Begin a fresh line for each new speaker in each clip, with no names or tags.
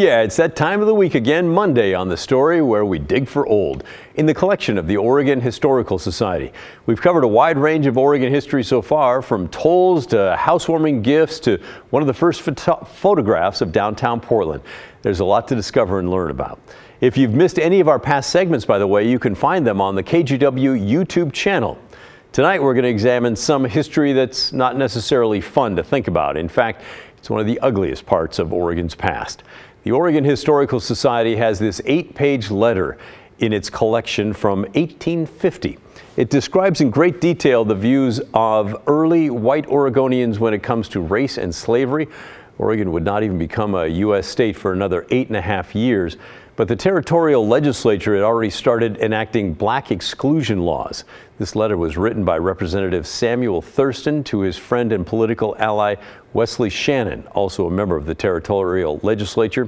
Yeah, it's that time of the week again, Monday on The Story, where we dig for old in the collection of the Oregon Historical Society. We've covered a wide range of Oregon history so far, from tolls to housewarming gifts to one of the first photographs of downtown Portland. There's a lot to discover and learn about. If you've missed any of our past segments, by the way, you can find them on the KGW YouTube channel. Tonight we're going to examine some history that's not necessarily fun to think about. In fact, it's one of the ugliest parts of Oregon's past. The Oregon Historical Society has this 8-page letter in its collection from 1850. It describes in great detail the views of early white Oregonians when it comes to race and slavery. Oregon would not even become a U.S. state for another 8.5 years. But the territorial legislature had already started enacting black exclusion laws. This letter was written by Representative Samuel Thurston to his friend and political ally Wesley Shannon, also a member of the territorial legislature.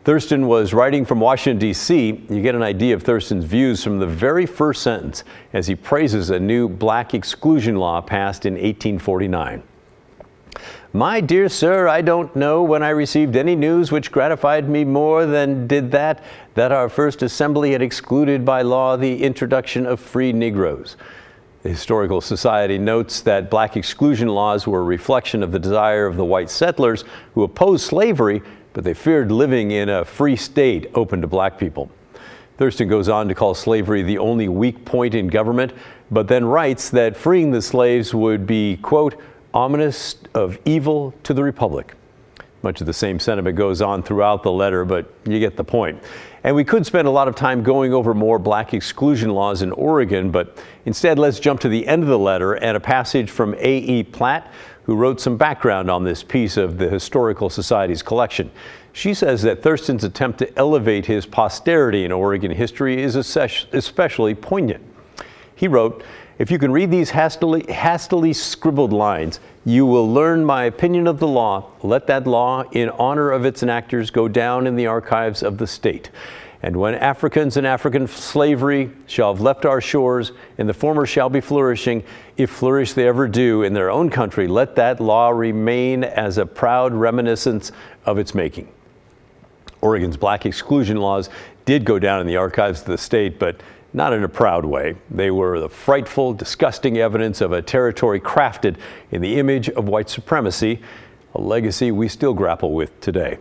Thurston was writing from Washington, D.C. You get an idea of Thurston's views from the very first sentence as he praises a new black exclusion law passed in 1849. My dear sir, I don't know when I received any news which gratified me more than did that our first assembly had excluded by law the introduction of free Negroes. The Historical Society notes that black exclusion laws were a reflection of the desire of the white settlers who opposed slavery, but they feared living in a free state open to black people. Thurston goes on to call slavery the only weak point in government, but then writes that freeing the slaves would be, quote, ominous of evil to the Republic. Much of the same sentiment goes on throughout the letter, but you get the point. And we could spend a lot of time going over more black exclusion laws in Oregon, but instead let's jump to the end of the letter and a passage from A.E. Platt, who wrote some background on this piece of the Historical Society's collection. She says that Thurston's attempt to elevate his posterity in Oregon history is especially poignant. He wrote, "If you can read these hastily scribbled lines, you will learn my opinion of the law. Let that law, in honor of its enactors, go down in the archives of the state. And when Africans and African slavery shall have left our shores, and the former shall be flourishing, if flourish they ever do in their own country, let that law remain as a proud reminiscence of its making." Oregon's black exclusion laws did go down in the archives of the state, but not in a proud way. They were the frightful, disgusting evidence of a territory crafted in the image of white supremacy, a legacy we still grapple with today.